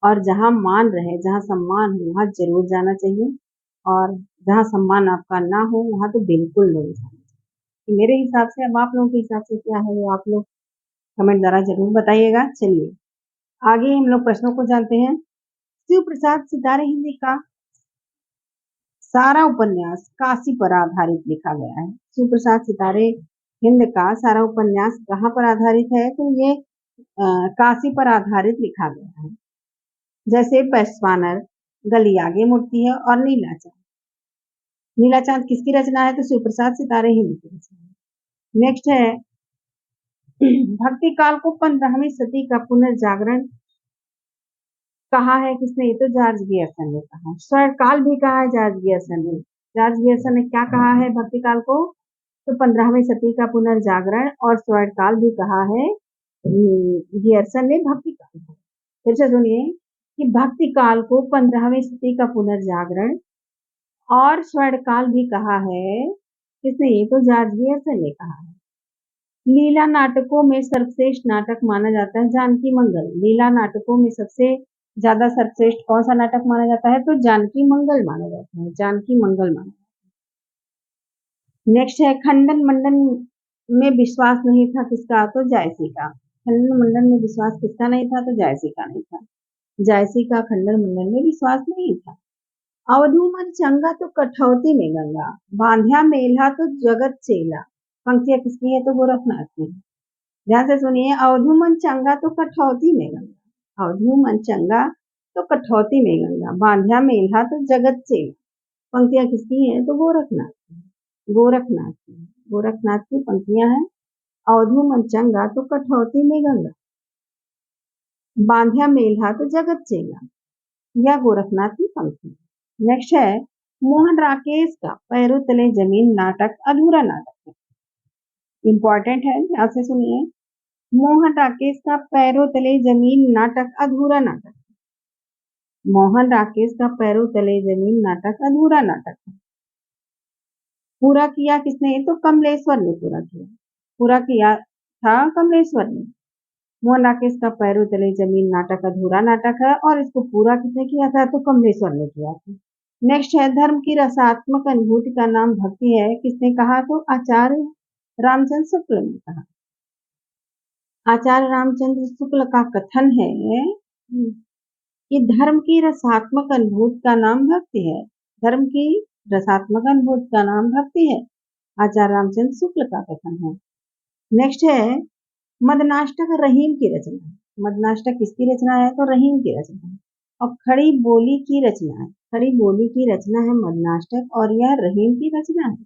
और जहाँ मान रहे, जहाँ सम्मान हो वहाँ जरूर जाना चाहिए और जहाँ सम्मान आपका ना हो वहाँ तो बिल्कुल नहीं जाना चाहिए। मेरे हिसाब से, अब आप लोगों के हिसाब से क्या है वो आप लोग कमेंट द्वारा जरूर बताइएगा। चलिए आगे हम लोग प्रश्नों को जानते हैं। शिव प्रसाद सितारे हिंदी का सारा उपन्यास काशी पर आधारित लिखा गया है। शिव प्रसाद सितारे हिंद का सारा उपन्यास कहाँ पर आधारित है? तो ये काशी पर आधारित लिखा गया है। जैसे पैसवानर, गली आगे मुड़ती है और नीला चांद। नीला चांद किसकी रचना है? तो शिव प्रसाद सितारे हिंद की रचना है। नेक्स्ट है, भक्ति काल को 15वीं सदी का पुनर्जागरण कहा है किसने? ये तो जॉर्ज गियर्सन ने कहा। स्वर्ण काल भी कहा है जॉर्ज गियर्सन ने। जॉर्ज गियर्सन ने क्या कहा है भक्ति काल को? तो 15वीं सदी का पुनर्जागरण। और स्वर्ण काल भी कहा है गियर्सन ने भक्ति काल को। फिर से सुनिए कि भक्ति काल को 15वीं सदी का पुनर्जागरण और स्वर्ण काल भी कहा है किसने? ये तो जॉर्ज गियर्सन ने कहा है। लीला नाटकों में सर्वश्रेष्ठ नाटक माना जाता है जानकी मंगल। लीला नाटकों में सबसे ज्यादा सर्वश्रेष्ठ कौन सा नाटक माना जाता है? तो जानकी मंगल माना जाता है। जानकी मंगल माना जाता है। नेक्स्ट है, खंडन मंडन में विश्वास नहीं था किसका? तो जायसी का। खंडन मंडन में विश्वास किसका नहीं था? तो जायसी का नहीं था। जायसी का खंडन मंडन में विश्वास नहीं था। अवधू मन चंगा तो कठौती में गंगा बांध्या मेला तो जगत चेला। पंक्तियां किसकी है? तो गोरखनाथ की। ध्यान से सुनिए, अवधू मन चंगा तो कठौती में गंगा। अवधू मन चंगा तो कठौती में गंगा बांध्या मेला तो जगत चेला। पंक्तियां किसकी है? तो गोरखनाथ की। गोरखनाथ की। गोरखनाथ की पंक्तियां हैं। अवधू मन चंगा तो कठौती में गंगा बांध्या मेला तो जगत चेला। यह गोरखनाथ की पंक्ति। नेक्स्ट है, मोहन राकेश का पैरों तले जमीन नाटक अधूरा नाटक है। इंपॉर्टेंट है, ध्यान से सुनिए। मोहन राकेश का पैरों तले जमीन नाटक अधूरा नाटक। मोहन राकेश का पैरों तले जमीन नाटक अधूरा नाटक है। पूरा किया किसने? तो कमलेश्वर ने पूरा किया। पूरा किया था कमलेश्वर ने। मोहन राकेश का पैरों तले जमीन नाटक अधूरा नाटक है और इसको पूरा किसने किया था? तो कमलेश्वर ने किया था। नेक्स्ट है, धर्म की रसात्मक अनुभूति का नाम भक्ति है किसने कहा? तो आचार्य रामचंद्र शुक्ल ने कहा। आचार्य रामचंद्र शुक्ल का कथन है कि धर्म की रसात्मक अनुभूति का नाम भक्ति है। धर्म की रसात्मक अनुभूति का नाम भक्ति है, आचार्य रामचंद्र शुक्ल का कथन है। नेक्स्ट है, मदनाष्टक रहीम की रचना है। मदनाष्टक किसकी रचना है? तो रहीम की रचना है। और खड़ी बोली की रचना है। खड़ी बोली की रचना है मदनाष्टक और यह रहीम की रचना है।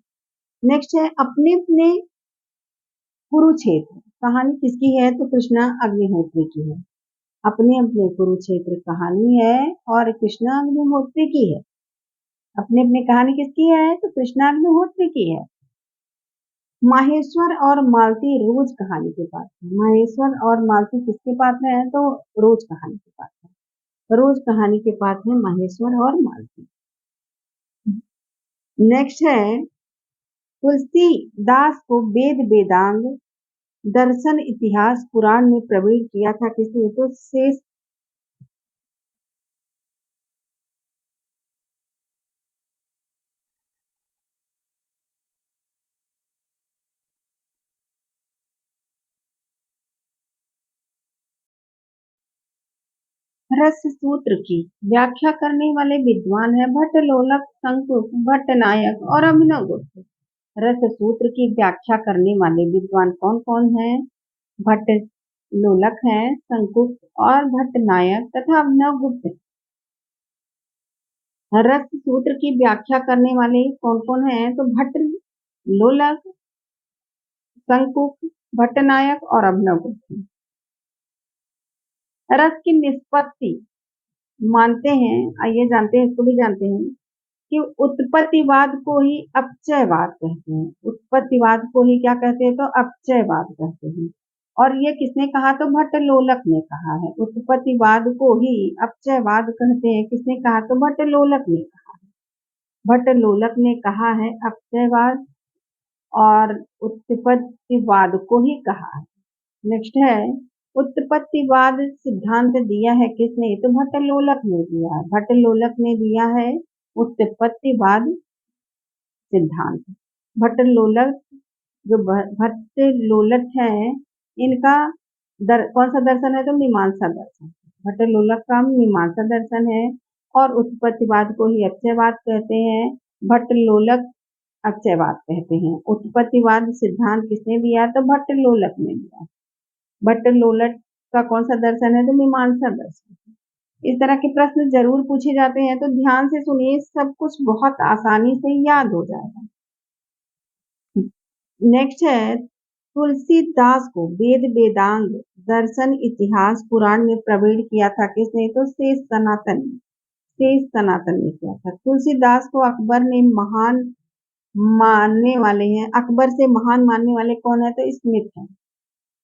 नेक्स्ट है, अपने अपने कुरुक्षेत्र कहानी किसकी है? तो कृष्णा अग्निहोत्री की है। अपने अपने कुरुक्षेत्र कहानी है और कृष्णा अग्निहोत्री की है। अपने अपने कहानी किसकी है? तो कृष्णा अग्निहोत्री की है। माहेश्वर और मालती रोज कहानी के पात्र है। माहेश्वर और मालती किसके पात्र हैं? तो रोज कहानी के पात्र है। रोज कहानी के पात्र है माहेश्वर और मालती। नेक्स्ट है, तुलसीदास को वेद वेदांग दर्शन इतिहास पुराण में प्रवीण किया था किसने? तो शेष रस सूत्र की व्याख्या करने वाले विद्वान है भट्ट, लोलक, शंकुक, भट्ट नायक और अभिनव गुप्त। रस सूत्र की व्याख्या करने वाले विद्वान कौन कौन है? भट्ट लोलक है, शंकुक और भट्ट नायक तथा अभिनव गुप्त। रस सूत्र की व्याख्या करने वाले कौन कौन है? तो भट्ट लोलक, शंकुक, भट्ट नायक और अभिनव गुप्त। रस की निष्पत्ति मानते हैं, आइए जानते हैं, इसको भी जानते हैं कि उत्पत्तिवाद को ही अपचयवाद कहते हैं। उत्पत्तिवाद को ही क्या कहते हैं? तो अपचयवाद कहते हैं। और ये किसने कहा? तो भट्ट लोलक ने कहा है। उत्पत्तिवाद को ही अपचयवाद कहते हैं, किसने कहा? तो भट्ट लोलक ने कहा है। भट्ट लोलक ने कहा है अपचयवाद और उत्पत्तिवाद को ही कहा है। नेक्स्ट है, उत्पत्तिवाद सिद्धांत दिया है किसने? तो भट्ट लोलक ने दिया है। भट्ट लोलक ने दिया है उत्पत्तिवाद सिद्धांत। भट्ट लोलक जो भट्ट लोलक है, इनका कौन सा दर्शन है? तो मीमांसा दर्शन। भट्ट लोलक का मीमांसा दर्शन है और उत्पत्तिवाद को ही अक्षयवाद कहते हैं। भट्ट लोलक अक्षयवाद कहते हैं। उत्पत्तिवाद सिद्धांत किसने दिया? तो भट्ट लोलक ने दिया। भट्ट लोलक का कौन सा दर्शन है? तो मीमांसा दर्शन। इस तरह के प्रश्न जरूर पूछे जाते हैं, तो ध्यान से सुनिए, सब कुछ बहुत आसानी से याद हो जाएगा। नेक्स्ट है, तुलसीदास को वेद वेदांग दर्शन इतिहास पुराण में प्रवीण किया था किसने? तो शेष सनातन ने। शेष सनातन ने किया था। तुलसीदास को अकबर ने महान मानने वाले हैं। अकबर से महान मानने वाले कौन है? तो स्मिथ है।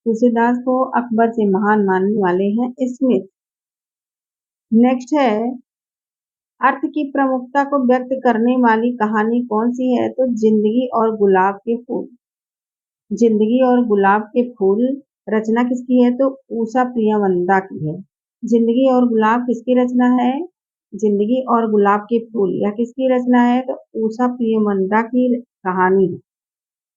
तुलसीदास को अकबर से महान मानने वाले हैं स्मिथ। नेक्स्ट है, अर्थ की प्रमुखता को व्यक्त करने वाली कहानी कौन सी है? तो जिंदगी और गुलाब के फूल। जिंदगी और गुलाब के फूल रचना किसकी है? तो उषा प्रियवंदा की है। जिंदगी और गुलाब किसकी रचना है? जिंदगी और गुलाब के फूल यह किसकी रचना है? तो उषा प्रियवंदा की कहानी है।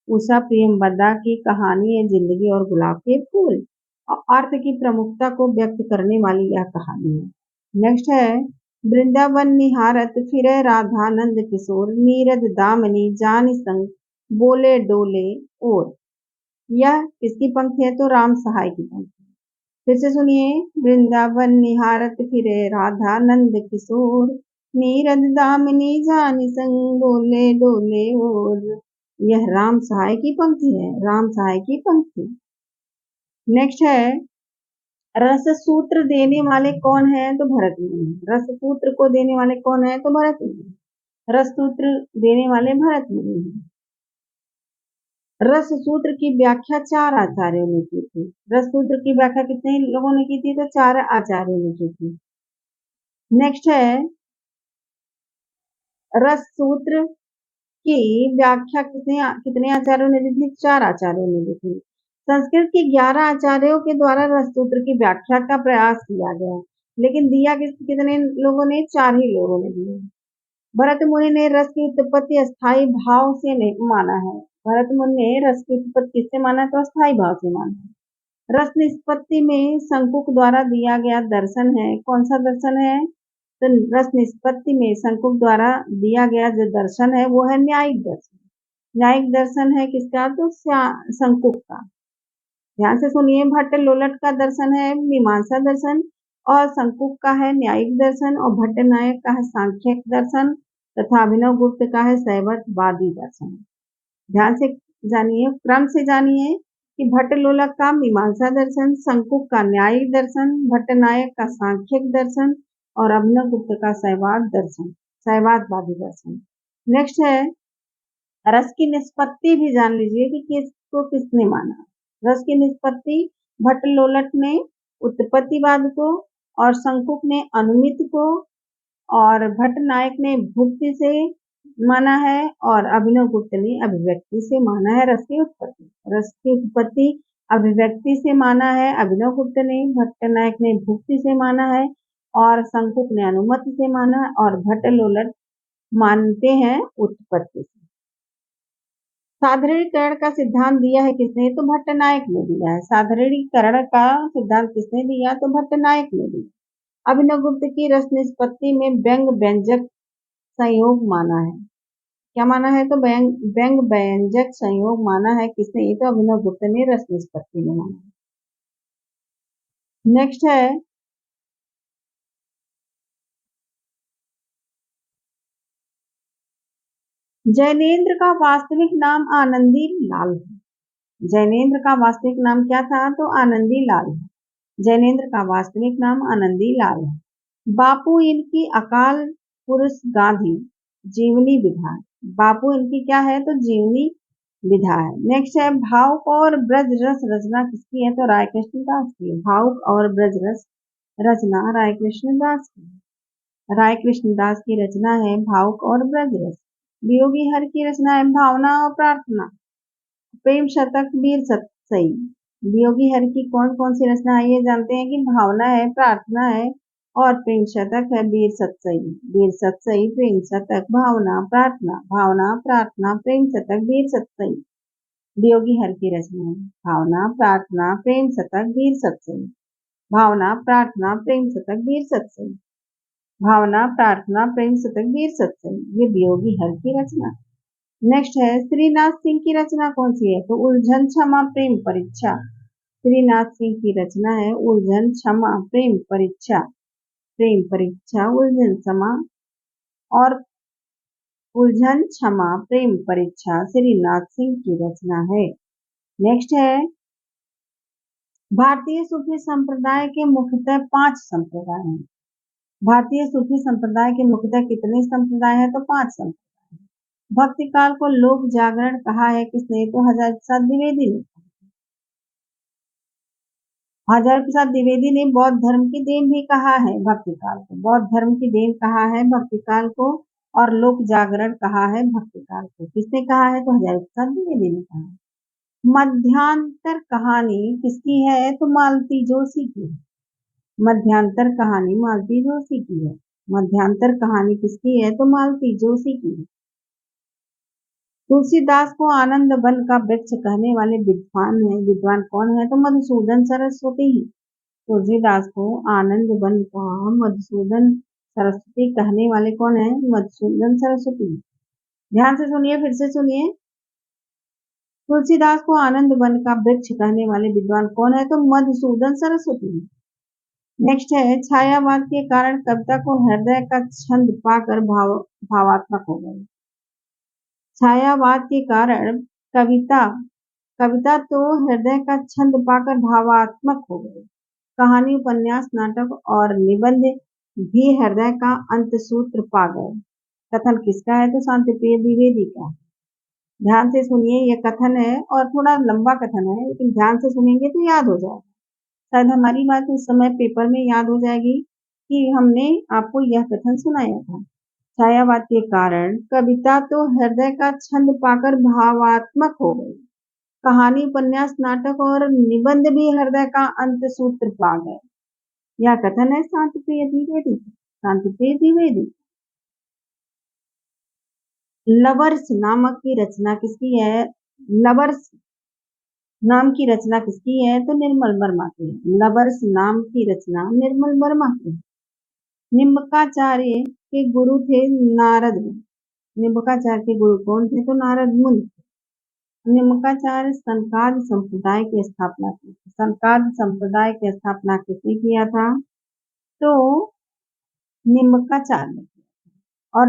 उषा प्रियवंदा की कहानी है जिंदगी और गुलाब के फूल। और अर्थ की प्रमुखता को व्यक्त करने वाली यह कहानी है। नेक्स्ट है, वृंदावन निहारत फिरे राधानंद किशोर, नीरद दामनी जान संग बोले डोले और। यह किसकी पंक्ति है? तो राम सहाय की पंक्ति। फिर से सुनिए, वृंदावन निहारत फिरे राधानंद किशोर, नीरद दामनी जान संग बोले डोले और। यह राम सहाय की पंक्ति है। राम सहाय की पंक्ति। नेक्स्ट है, रस सूत्र देने वाले कौन है? तो भरत मुनि। रस सूत्र को देने वाले कौन है? तो भरत मुनि। रस सूत्र देने वाले भरत मुनि हैं। रस सूत्र की व्याख्या 4 आचार्यों ने की थी। रस सूत्र की व्याख्या कितने लोगों ने की थी? तो 4 आचार्यों ने की थी। नेक्स्ट है, रस सूत्र की व्याख्या कितने आचार्यों ने दी थी? 4 आचार्यों ने दी थी। संस्कृत के 11 आचार्यों के द्वारा रस सूत्र की व्याख्या का प्रयास किया गया, लेकिन दिया कितने लोगों ने? 4 ही लोगों ने दिया। भरत मुनि ने रस की उत्पत्ति अस्थाई भाव से नहीं माना है। भरत मुनि ने रस की उत्पत्ति किससे माना? तो अस्थाई भाव से माना है। रस निष्पत्ति में शंकुक द्वारा दिया गया दर्शन है, कौन सा दर्शन है? तो रस निष्पत्ति में शंकुक द्वारा दिया गया जो दर्शन है वो है न्यायिक दर्शन। न्यायिक दर्शन है किसका? तो शंकुक का। ध्यान से सुनिए, भट्ट लोलट का दर्शन है मीमांसा दर्शन और शंकुक का है न्यायिक दर्शन और भट्ट नायक का है सांख्यिक दर्शन तथा अभिनव गुप्त का है शैववादी दर्शन। ध्यान से जानिए, क्रम से जानिए कि भट्ट लोलक का मीमांसा दर्शन, शंकुक का न्यायिक दर्शन, भट्ट नायक का सांख्यिक दर्शन और अभिनव गुप्त का शैववादी दर्शन। नेक्स्ट है, रस की निष्पत्ति भी जान लीजिए कि किसको किसने माना। रस की निष्पत्ति भट्ट लोलट ने उत्पत्तिवाद को और शंकुक ने अनुमित को और भट्ट नायक ने भुक्ति से माना है और अभिनव गुप्त ने अभिव्यक्ति से माना है रस की उत्पत्ति। रस की उत्पत्ति अभिव्यक्ति से माना है अभिनव गुप्त ने, भट्ट नायक ने भुक्ति से माना है और शंकुक ने अनुमति से माना है और भट्ट लोलट मानते हैं उत्पत्ति से। साधारणीकरण का सिद्धांत दिया है किसने? तो भट्ट नायक ने दिया है। साधारणीकरण का सिद्धांत किसने दिया? तो भट्ट नायक ने दिया। अभिनव गुप्त की रस निष्पत्ति में व्यंग व्यंजक संयोग माना है। क्या माना है? तो व्यंग व्यंजक संयोग माना है किसने? तो अभिनव गुप्त ने रस निष्पत्ति में माना है। नेक्स्ट है जैनेन्द्र का वास्तविक नाम आनंदी लाल है। जैनेन्द्र का वास्तविक नाम क्या था? तो आनंदी लाल है। जैनेन्द्र का वास्तविक नाम आनंदी लाल है। बापू इनकी अकाल पुरुष गांधी जीवनी विधा है। बापू इनकी क्या है? तो जीवनी विधा है। नेक्स्ट है भावुक और ब्रज रस रचना किसकी है? तो राय कृष्ण दास की। भावुक और ब्रज रस रचना राय कृष्ण दास की। राय कृष्ण दास की रचना है भावुक और ब्रज रस। वियोगी हर की रचना है भावना और प्रार्थना। प्रेम शतक वीर सतसई। वियोगी हर की कौन कौन सी रचना है? ये जानते हैं कि भावना है, प्रार्थना है और प्रेम शतक है वीर सतसई। वीर सतसई, प्रेम शतक, भावना, प्रार्थना, भावना, प्रार्थना, प्रेम शतक, वीर सतसई। वियोगी हर की रचना है भावना, प्रार्थना, प्रेम शतक, वीर सतसई। भावना, प्रार्थना, प्रेम शतक, वीर सतसई। भावना, प्रार्थना, प्रेम शतक, वीर सतसई। ये वियोगी हर की रचना। नेक्स्ट है श्रीनाथ सिंह की रचना कौन सी है? तो उलझन क्षमा प्रेम परीक्षा। श्रीनाथ सिंह की रचना है उलझन क्षमा प्रेम परीक्षा। प्रेम परीक्षा उलझन क्षमा और उलझन क्षमा प्रेम परीक्षा श्रीनाथ सिंह की रचना है। नेक्स्ट है भारतीय सूफी संप्रदाय के मुख्यतः 5 संप्रदाय हैं। भारतीय सूफी संप्रदाय के मुख्यतः कितने संप्रदाय हैं? तो 5 संप्रदाय। भक्ति काल को लोक जागरण कहा है किसने? तो हजारी प्रसाद द्विवेदी ने। हजारी प्रसाद द्विवेदी ने बौद्ध धर्म की देन भी कहा है भक्ति काल को। बौद्ध धर्म की देन कहा है भक्ति काल को और लोक जागरण कहा है भक्ति काल को। किसने कहा है? तो हजारी प्रसाद द्विवेदी ने कहा है। मध्यांतर कहानी किसकी है? तो मालती जोशी की। मध्यांतर कहानी मालती जोशी की है। मध्यांतर कहानी किसकी है? तो मालती जोशी की है। तुलसीदास को आनंद वन का वृक्ष कहने वाले विद्वान कौन है? तो मधुसूदन सरस्वती है। तुलसीदास को आनंद वन का मधुसूदन सरस्वती कहने वाले कौन है? मधुसूदन सरस्वती। ध्यान से सुनिए, फिर से सुनिए। तुलसीदास को आनंद वन का वृक्ष कहने वाले विद्वान कौन है? तो मधुसूदन सरस्वती। नेक्स्ट है छायावाद के कारण कविता को हृदय का छंद पाकर भावात्मक हो गए। छायावाद के कारण कविता कविता तो हृदय का छंद पाकर भावात्मक हो गई। कहानी, उपन्यास, नाटक और निबंध भी हृदय का अंत सूत्र पा गए। कथन किसका है? तो शांतिप्रिय द्विवेदी का। ध्यान से सुनिए, यह कथन है और थोड़ा लंबा कथन है, लेकिन ध्यान से सुनेंगे तो याद हो जाएगा। शायद हमारी बात उस समय पेपर में याद हो जाएगी कि हमने आपको यह कथन सुनाया था। छायावाद के कारण कविता तो हृदय का छंद पाकर भावात्मक हो गई। कहानी, उपन्यास, नाटक और निबंध भी हृदय का अंत सूत्र पा गए। यह कथन है शांतिप्रिय द्विवेदी। शांतिप्रिय द्विवेदी। लवर्स नामक की रचना किसकी है? लवर्स नाम की रचना किसकी है? तो निर्मल वर्मा की। लवर्स नाम की रचना निर्मल वर्मा की। निम्बकाचार्य के गुरु थे नारद मुनि। निम्बकाचार्य के गुरु कौन थे? तो नारद मुनि। निम्बकाचार्य सनकाद संप्रदाय की स्थापना की। सनकाद संप्रदाय की स्थापना किसने किया था? तो निम्बकाचार्य ने किया। और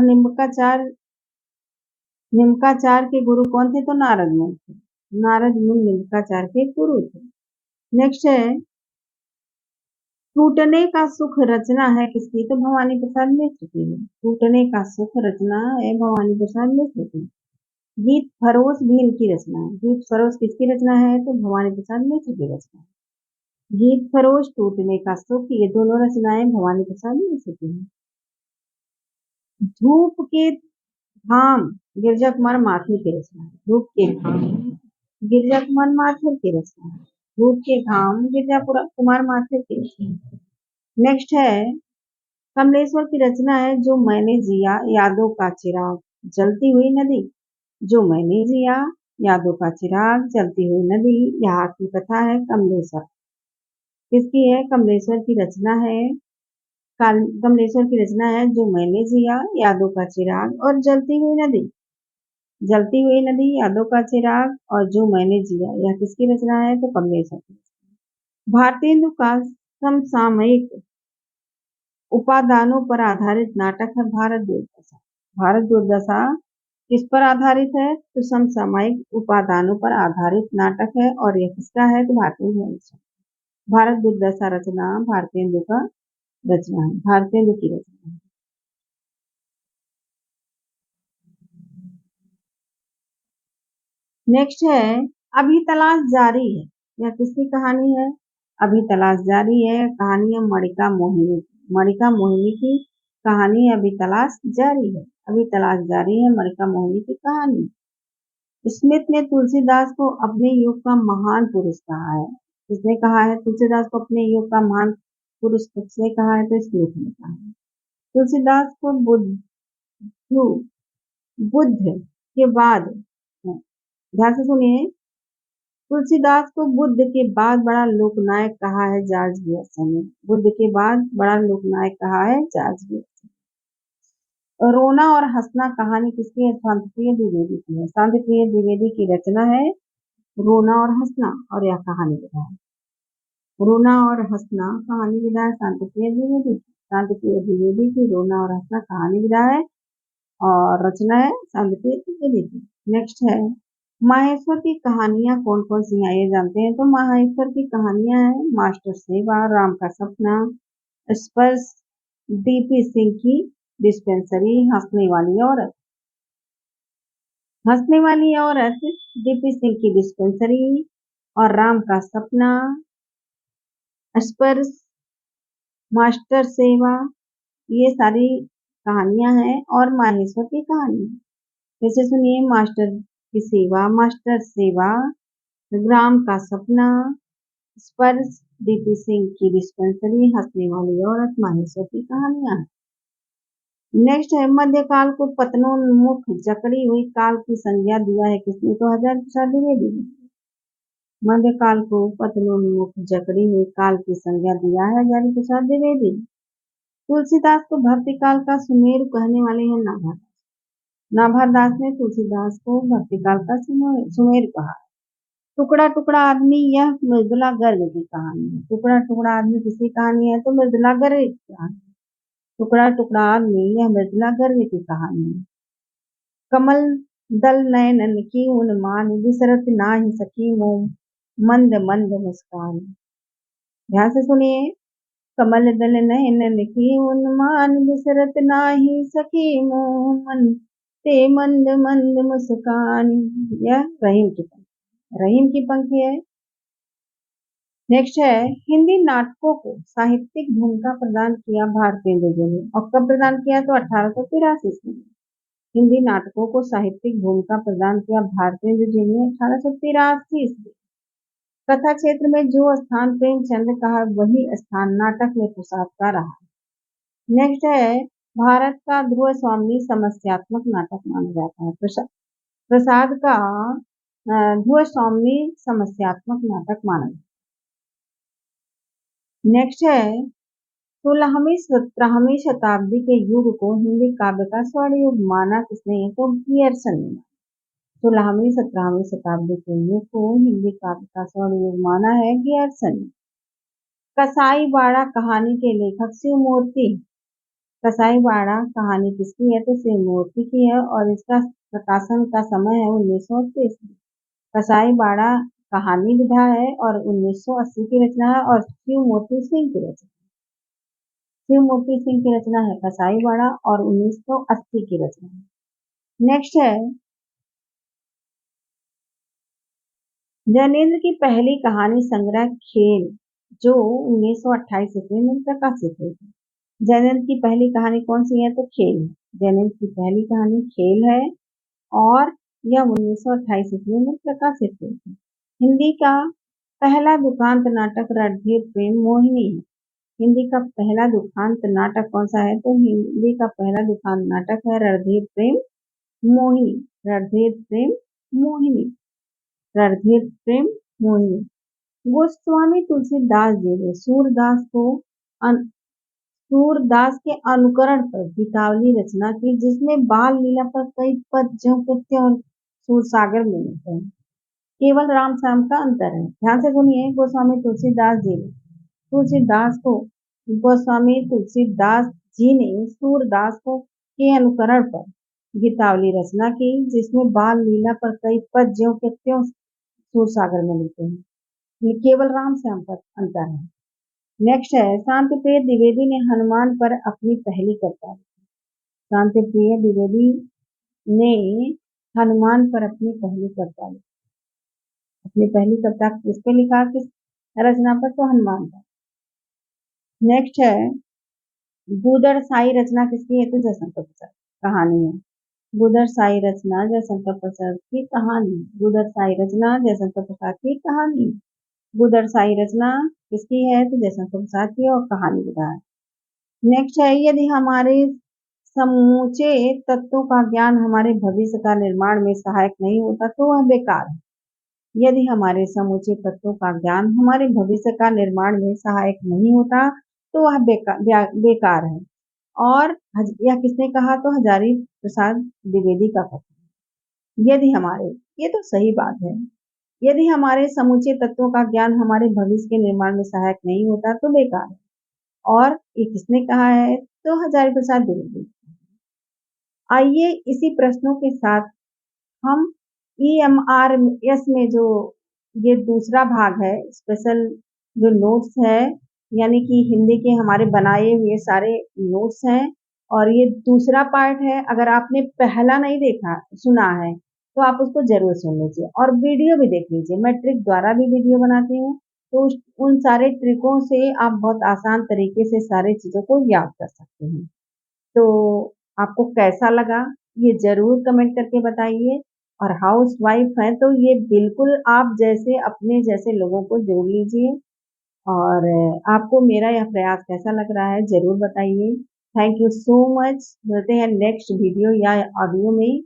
निम्बकाचार्य के गुरु कौन थे? तो नारद मुनि थे। नारद मुनि निम्बकाचार्य के गुरु थे। नेक्स्ट है टूटने का सुख रचना है किसकी? तो भवानी प्रसाद मिश्र की है। टूटने का सुख रचना है भवानी प्रसाद मिश्र की। गीत फरोश भी इनकी रचना है। गीत फरोश किसकी रचना है? तो भवानी प्रसाद मिश्र की रचना है। गीत फरोश, टूटने का सुख, ये दोनों रचनाएं भवानी प्रसाद मिश्र की हैं। धूप के घाम गिरजा कुमार माथुर की रचना है। धूप के घाम गिरजा कुमार माथुर की रचना है। धूप के घाम कुमार माथुर की रचना है। नेक्स्ट है कमलेश्वर की रचना है जो मैंने जिया यादों का चिराग जलती हुई नदी। जो मैंने जिया यादों का चिराग जलती हुई नदी। यह आत्मकथा है कमलेश्वर। किसकी है? कमलेश्वर की रचना है। कमलेश्वर की रचना है जो मैंने जिया यादों का चिराग और जलती हुई नदी। जलती हुई नदी, यादों का चिराग और जो मैंने जिया, यह किसकी रचना है? तो कमलेश्वर की। भारतेंदु का समसामयिक उपादानों पर आधारित नाटक है भारत दुर्दशा। भारत दुर्दशा किस पर आधारित है? तो समसामयिक उपादानों पर आधारित नाटक है और यह किसका है? तो भारतेंदु। भारत दुर्दशा रचना भारतेंदु का रचना है, भारतेंदु की रचना है। नेक्स्ट है अभी तलाश जारी है। यह किसकी कहानी है? अभी तलाश जारी है। कहानी है मणिका मोहिनी की। मणिका मोहिनी की कहानी अभी तलाश जारी है। अभी तलाश जारी है मणिका मोहिनी की कहानी। स्मिथ ने तुलसीदास को अपने युग का महान पुरुष कहा है। किसने कहा है तुलसीदास को अपने युग का महान पुरुष? किसने कहा है? तो स्मिथ ने कहा है। तुलसीदास को बुद्ध के बाद, ध्यान से सुनिए, तुलसीदास को बुद्ध के बाद बड़ा लोकनायक कहा है जॉर्ज गियर्सन ने। बुद्ध के बाद बड़ा लोकनायक कहा है जॉर्ज गियर्सन। रोना और हंसना कहानी किसकी है? शांतिप्रिय द्विवेदी की है। शांतिप्रिय द्विवेदी की रचना है रोना और हंसना और यह कहानी विधा है। रोना और हंसना कहानी विधा है शांतिप्रिय द्विवेदी की। शांतिप्रिय द्विवेदी की रोना और हंसना कहानी विधा है और रचना है शांतिप्रिय द्विवेदी की। नेक्स्ट है माहेश्वर की कहानियां कौन कौन सी हैं? ये जानते हैं। तो माहेश्वर की कहानियां हैं मास्टर सेवा, राम का सपना, स्पर्श, डीपी सिंह की डिस्पेंसरी, हंसने वाली औरत। हंसने वाली औरत, डीपी सिंह की डिस्पेंसरी और राम का सपना, स्पर्श, मास्टर सेवा, ये सारी कहानियां हैं और माहेश्वर की कहानी। जैसे सुनिए मास्टर की सेवा, मास्टर सेवा, राम का सपना, स्पर्श, डीपी सिंह की डिस्पेंसरी, हंसने वाली औरत, माहेश्वर की कहानियां। नेक्स्ट है मध्यकाल को पतनोन्मुख जकड़ी हुई काल की संज्ञा दिया है किसने? तो हजारी प्रसाद द्विवेदी ने। मध्यकाल को पतनोन्मुख जकड़ी हुई काल की संज्ञा दिया है हजारी प्रसाद द्विवेदी। तुलसीदास को भक्तिकाल का सुमेरु कहने वाले हैं नाभादास। नाभादास ने तुलसीदास को भक्तिकाल का सुमेरु कहा। टुकड़ा टुकड़ा आदमी, यह मृदुला गर्ग की कहानी है। टुकड़ा टुकड़ा आदमी किसकी कहानी है? तो मृदुला गर्ग की कहानी। टुकड़ा टुकड़ा आदमी, यह मृदुला गर्ग की कहानी है। कमल दल नयनन की उन्मान, बिसरत नाही सकी मोम मंद मंद मुस्कान। ध्यान से सुनिए, कमल दल नयनन की उन्मान, बिसरत नाही सकी मोम ते मंद मंद मुस्कान। यह रहीम की पंक्ति है। नेक्स्ट है हिंदी नाटकों को साहित्यिक भूमिका प्रदान किया भारतेंदु जी ने और कब प्रदान किया? तो 1883 ईस्वी में। हिंदी नाटकों को साहित्यिक भूमिका प्रदान किया भारतेंदु जी ने 1883 ईस्वी। कथा क्षेत्र में जो स्थान प्रेमचंद का है वही स्थान नाटक में प्रसाद का रहा। नेक्स्ट है भारत का ध्रुव स्वामी समस्यात्मक नाटक माना जाता है। प्रसाद का ध्रुव स्वामी समस्यात्मक नाटक माना जाता है। नेक्स्ट है 16वीं-17वीं शताब्दी के युग को हिंदी काव्य का स्वर्ण युग माना किसने? तो गियर्सन ने। 16वीं-17वीं शताब्दी के युग को हिंदी काव्य का स्वर्ण युग माना है गियर्सन ने। कसाई बाड़ा कहानी के लेखक शिवमूर्ति। कसाई बाड़ा कहानी किसकी है? तो शिवमूर्ति की है और इसका प्रकाशन का समय है 1930 में। कसाई बाड़ा कहानी विधा है और 1980 की रचना है और शिवमूर्ति सिंह की रचना। शिवमूर्ति सिंह की रचना है कसाई बाड़ा और 1980 की रचना है। नेक्स्ट है जैनेन्द्र की पहली कहानी संग्रह खेल जो 1928 ईस्वी में प्रकाशित हुई थी। जैनेन्द्र की पहली कहानी कौन सी है? तो खेल। जेनिन्स की पहली कहानी खेल है और यह 1928 ईस्वी में प्रकाशित हुई थी। हिंदी का पहला दुखांत नाटक रणधीर प्रेम मोहिनी है। हिंदी का पहला दुखांत नाटक कौन सा है? तो हिंदी का पहला दुखांत नाटक है रणधीर प्रेम मोहिनी। रणधीर प्रेम मोहिनी। रणधीर प्रेम मोहिनी। गोस्वामी तुलसीदास जी ने सूरदास के अनुकरण पर गीतावली रचना की, जिसमें बाल लीला पर कई पद ज्यों के त्यों सूरसागर में मिलते हैं। केवल राम श्याम का अंतर है। ध्यान से सुनिए, गोस्वामी तुलसीदास जी ने तुलसीदास को गोस्वामी तुलसीदास जी ने सूरदास को के अनुकरण पर गीतावली रचना की, जिसमें बाल लीला पर कई पद ज्यों के त्यों सूरसागर में मिलते हैं। ये केवल राम श्याम का अंतर है। नेक्स्ट है, शांतिप्रिय द्विवेदी ने हनुमान पर अपनी पहली कविता लिखी। शांतिप्रिय द्विवेदी ने हनुमान पर अपनी पहली कविता लिखी। अपनी पहली कविता किस पे लिखा? किस रचना पर? तो हनुमान पर। नेक्स्ट है, गुदड़ साई रचना किसकी है? तो जयशंकर प्रसाद कहानी है। गुदड़ साई रचना जयशंकर प्रसाद की कहानी। गुदड़ साई रचना जयशंकर प्रसाद की कहानी। गुदड़ साई रचना किसकी है? तो जयशंकर प्रसाद की, और कहानी बता है। नेक्स्ट है, यदि हमारे समूचे तत्वों का ज्ञान हमारे भविष्य का निर्माण में सहायक नहीं होता तो वह बेकार है। यदि हमारे समूचे तत्वों का ज्ञान हमारे भविष्य का निर्माण में सहायक नहीं होता तो वह बेकार है। और यह किसने कहा? तो हजारी प्रसाद द्विवेदी का कथन। यदि हमारे, ये तो सही बात है, यदि हमारे समूचे तत्वों का ज्ञान हमारे भविष्य के निर्माण में सहायक नहीं होता तो बेकार है। और ये किसने कहा है? तो हजारी प्रसाद द्विवेदी। आइए इसी प्रश्नों के साथ हम EMRS में जो ये दूसरा भाग है, स्पेशल जो नोट्स है, यानी कि हिंदी के हमारे बनाए हुए सारे नोट्स हैं, और ये दूसरा पार्ट है। अगर आपने पहला नहीं देखा सुना है तो आप उसको जरूर सुन लीजिए और वीडियो भी देख लीजिए। मैं ट्रिक द्वारा भी वीडियो बनाती हूँ, तो उन सारे ट्रिकों से आप बहुत आसान तरीके से सारी चीजों को याद कर सकते हैं। तो आपको कैसा लगा ये जरूर कमेंट करके बताइए। और हाउस वाइफ है तो ये बिल्कुल आप जैसे अपने जैसे लोगों को जोड़ लीजिए। और आपको मेरा यह प्रयास कैसा लग रहा है जरूर बताइए। Thank you so much. मिलते हैं नेक्स्ट वीडियो या ऑडियो में।